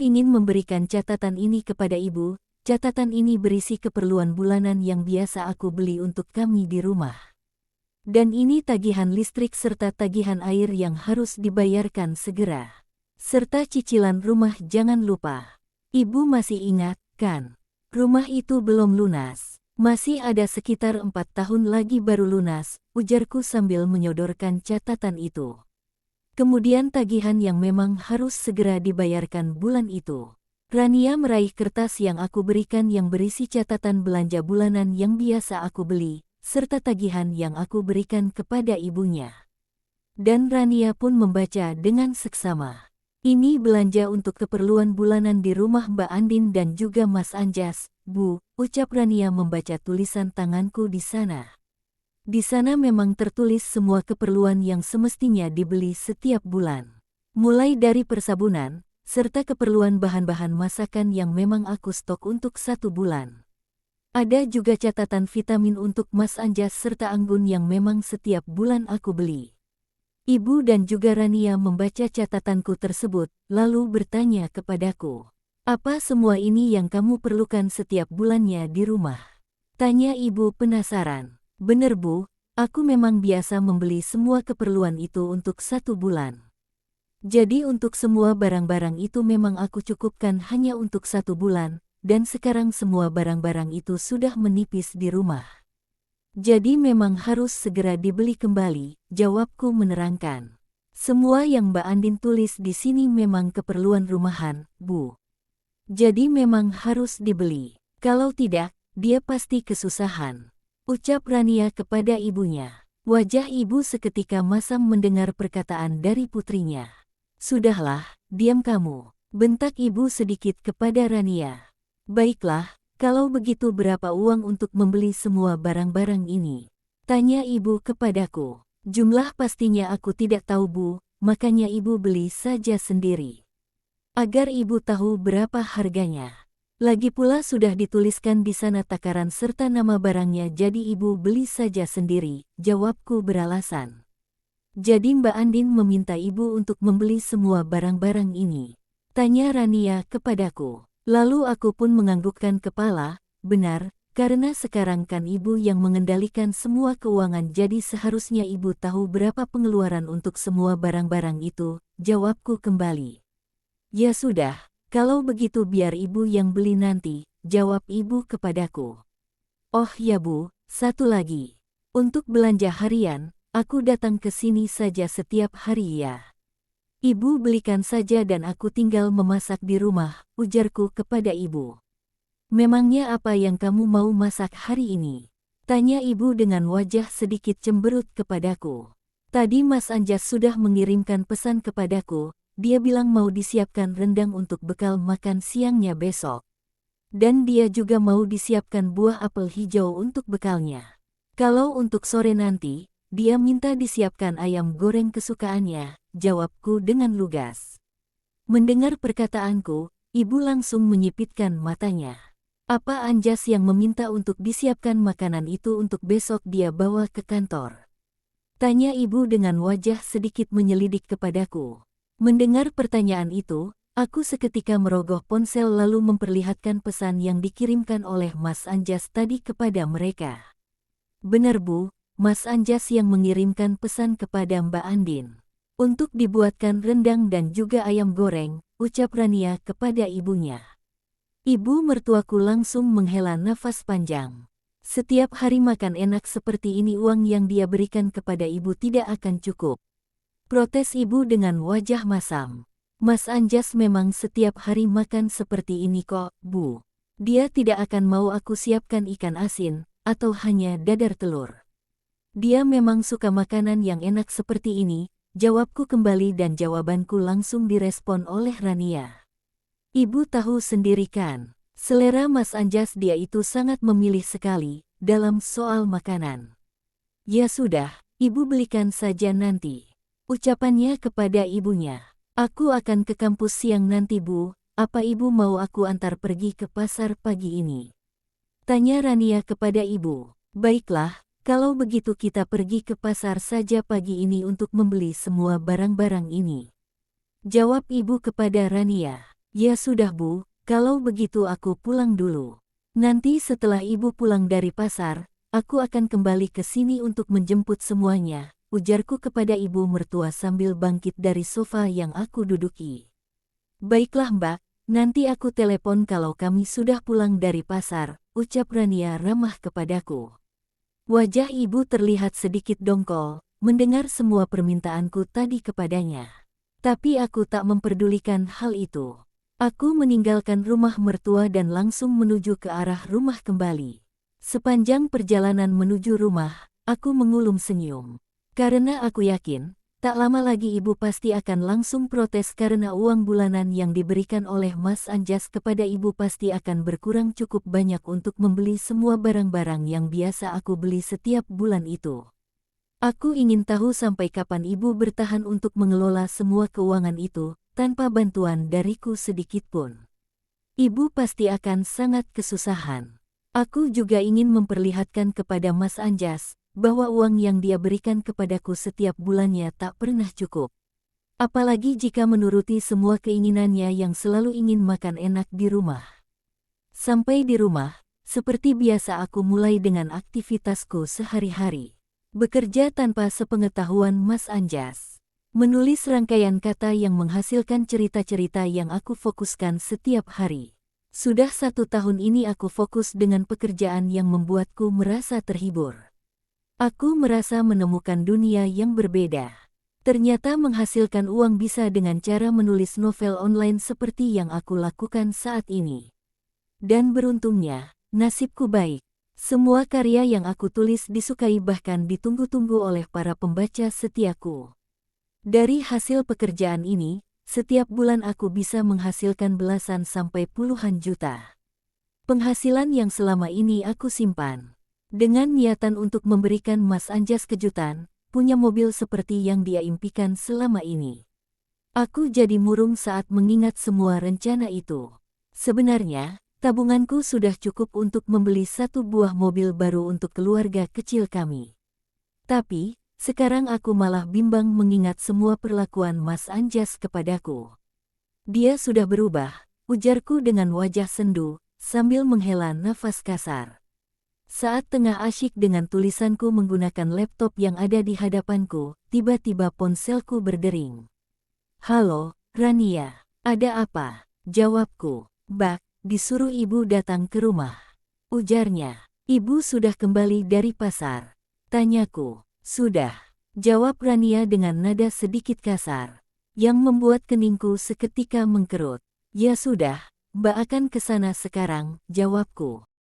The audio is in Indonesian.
ingin memberikan catatan ini kepada ibu. Catatan ini berisi keperluan bulanan yang biasa aku beli untuk kami di rumah. Dan ini tagihan listrik serta tagihan air yang harus dibayarkan segera. Serta cicilan rumah jangan lupa. Ibu masih ingat, kan? Rumah itu belum lunas. Masih ada sekitar 4 tahun lagi baru lunas, ujarku sambil menyodorkan catatan itu. Kemudian tagihan yang memang harus segera dibayarkan bulan itu. Rania meraih kertas yang aku berikan yang berisi catatan belanja bulanan yang biasa aku beli, serta tagihan yang aku berikan kepada ibunya. Dan Rania pun membaca dengan seksama. Ini belanja untuk keperluan bulanan di rumah Mbak Andin dan juga Mas Anjas, Bu, ucap Rania membaca tulisan tanganku di sana. Di sana memang tertulis semua keperluan yang semestinya dibeli setiap bulan. Mulai dari persabunan, serta keperluan bahan-bahan masakan yang memang aku stok untuk 1 bulan. Ada juga catatan vitamin untuk Mas Anjas serta anggun yang memang setiap bulan aku beli. Ibu dan juga Rania membaca catatanku tersebut, lalu bertanya kepadaku, "Apa semua ini yang kamu perlukan setiap bulannya di rumah?" Tanya ibu penasaran. "Bener Bu, aku memang biasa membeli semua keperluan itu untuk 1 bulan. Jadi untuk semua barang-barang itu memang aku cukupkan hanya untuk 1 bulan, dan sekarang semua barang-barang itu sudah menipis di rumah. Jadi memang harus segera dibeli kembali," jawabku menerangkan. "Semua yang Mbak Andin tulis di sini memang keperluan rumahan, Bu. Jadi memang harus dibeli. Kalau tidak, dia pasti kesusahan," ucap Rania kepada ibunya. Wajah ibu seketika masam mendengar perkataan dari putrinya. "Sudahlah, diam kamu," bentak ibu sedikit kepada Rania. "Baiklah, kalau begitu berapa uang untuk membeli semua barang-barang ini?" tanya ibu kepadaku. "Jumlah pastinya aku tidak tahu Bu, makanya ibu beli saja sendiri. Agar ibu tahu berapa harganya. Lagi pula sudah dituliskan di sana takaran serta nama barangnya jadi ibu beli saja sendiri," jawabku beralasan. "Jadi Mbak Andin meminta ibu untuk membeli semua barang-barang ini?" tanya Rania kepadaku. Lalu aku pun menganggukkan kepala. "Benar, karena sekarang kan ibu yang mengendalikan semua keuangan jadi seharusnya ibu tahu berapa pengeluaran untuk semua barang-barang itu," jawabku kembali. "Ya sudah, kalau begitu biar ibu yang beli nanti," jawab ibu kepadaku. "Oh ya Bu, satu lagi. Untuk belanja harian, aku datang ke sini saja setiap hari ya. Ibu belikan saja dan aku tinggal memasak di rumah," ujarku kepada ibu. "Memangnya apa yang kamu mau masak hari ini?" tanya ibu dengan wajah sedikit cemberut kepadaku. "Tadi Mas Anjas sudah mengirimkan pesan kepadaku, dia bilang mau disiapkan rendang untuk bekal makan siangnya besok. Dan dia juga mau disiapkan buah apel hijau untuk bekalnya. Kalau untuk sore nanti, dia minta disiapkan ayam goreng kesukaannya," jawabku dengan lugas. Mendengar perkataanku, ibu langsung menyipitkan matanya. "Apa Anjas yang meminta untuk disiapkan makanan itu untuk besok dia bawa ke kantor?" tanya ibu dengan wajah sedikit menyelidik kepadaku. Mendengar pertanyaan itu, aku seketika merogoh ponsel lalu memperlihatkan pesan yang dikirimkan oleh Mas Anjas tadi kepada mereka. "Benar Bu, Mas Anjas yang mengirimkan pesan kepada Mbak Andin untuk dibuatkan rendang dan juga ayam goreng," ucap Rania kepada ibunya. Ibu mertuaku langsung menghela nafas panjang. Setiap hari makan enak seperti ini uang yang dia berikan kepada ibu tidak akan cukup, protes ibu dengan wajah masam. "Mas Anjas memang setiap hari makan seperti ini kok, Bu. Dia tidak akan mau aku siapkan ikan asin, atau hanya dadar telur. Dia memang suka makanan yang enak seperti ini," jawabku kembali dan jawabanku langsung direspon oleh Rania. "Ibu tahu sendiri kan, selera Mas Anjas dia itu sangat memilih sekali dalam soal makanan." "Ya sudah, ibu belikan saja nanti," ucapannya kepada ibunya. "Aku akan ke kampus siang nanti Bu, apa ibu mau aku antar pergi ke pasar pagi ini?" tanya Rania kepada ibu. "Baiklah, kalau begitu kita pergi ke pasar saja pagi ini untuk membeli semua barang-barang ini," jawab ibu kepada Rania. Ya sudah Bu, kalau begitu aku pulang dulu. Nanti setelah ibu pulang dari pasar, aku akan kembali ke sini untuk menjemput semuanya, ujarku kepada ibu mertua sambil bangkit dari sofa yang aku duduki. Baiklah Mbak, nanti aku telepon kalau kami sudah pulang dari pasar, ucap Rania ramah kepadaku. Wajah ibu terlihat sedikit dongkol, mendengar semua permintaanku tadi kepadanya. Tapi aku tak memperdulikan hal itu. Aku meninggalkan rumah mertua dan langsung menuju ke arah rumah kembali. Sepanjang perjalanan menuju rumah, aku mengulum senyum. Karena aku yakin, tak lama lagi ibu pasti akan langsung protes karena uang bulanan yang diberikan oleh Mas Anjas kepada ibu pasti akan berkurang cukup banyak untuk membeli semua barang-barang yang biasa aku beli setiap bulan itu. Aku ingin tahu sampai kapan ibu bertahan untuk mengelola semua keuangan itu, tanpa bantuan dariku sedikitpun. Ibu pasti akan sangat kesusahan. Aku juga ingin memperlihatkan kepada Mas Anjas, bahwa uang yang dia berikan kepadaku setiap bulannya tak pernah cukup. Apalagi jika menuruti semua keinginannya yang selalu ingin makan enak di rumah. Sampai di rumah, seperti biasa aku mulai dengan aktivitasku sehari-hari. Bekerja tanpa sepengetahuan Mas Anjas. Menulis rangkaian kata yang menghasilkan cerita-cerita yang aku fokuskan setiap hari. Sudah 1 tahun ini aku fokus dengan pekerjaan yang membuatku merasa terhibur. Aku merasa menemukan dunia yang berbeda. Ternyata menghasilkan uang bisa dengan cara menulis novel online seperti yang aku lakukan saat ini. Dan beruntungnya, nasibku baik. Semua karya yang aku tulis disukai bahkan ditunggu-tunggu oleh para pembaca setiaku. Dari hasil pekerjaan ini, setiap bulan aku bisa menghasilkan belasan sampai puluhan juta. Penghasilan yang selama ini aku simpan. Dengan niatan untuk memberikan Mas Anjas kejutan, punya mobil seperti yang dia impikan selama ini. Aku jadi murung saat mengingat semua rencana itu. Sebenarnya, tabunganku sudah cukup untuk membeli 1 buah mobil baru untuk keluarga kecil kami. Tapi, sekarang aku malah bimbang mengingat semua perlakuan Mas Anjas kepadaku. Dia sudah berubah, ujarku dengan wajah sendu, sambil menghela nafas kasar. Saat tengah asyik dengan tulisanku menggunakan laptop yang ada di hadapanku, tiba-tiba ponselku berdering. "Halo, Rania, ada apa?" Jawabku. "Bak, disuruh ibu datang ke rumah," ujarnya. "Ibu sudah kembali dari pasar?" Tanyaku. "Sudah," jawab Rania dengan nada sedikit kasar, yang membuat keningku seketika mengkerut. "Ya sudah, Mbak akan ke sana sekarang," jawabku.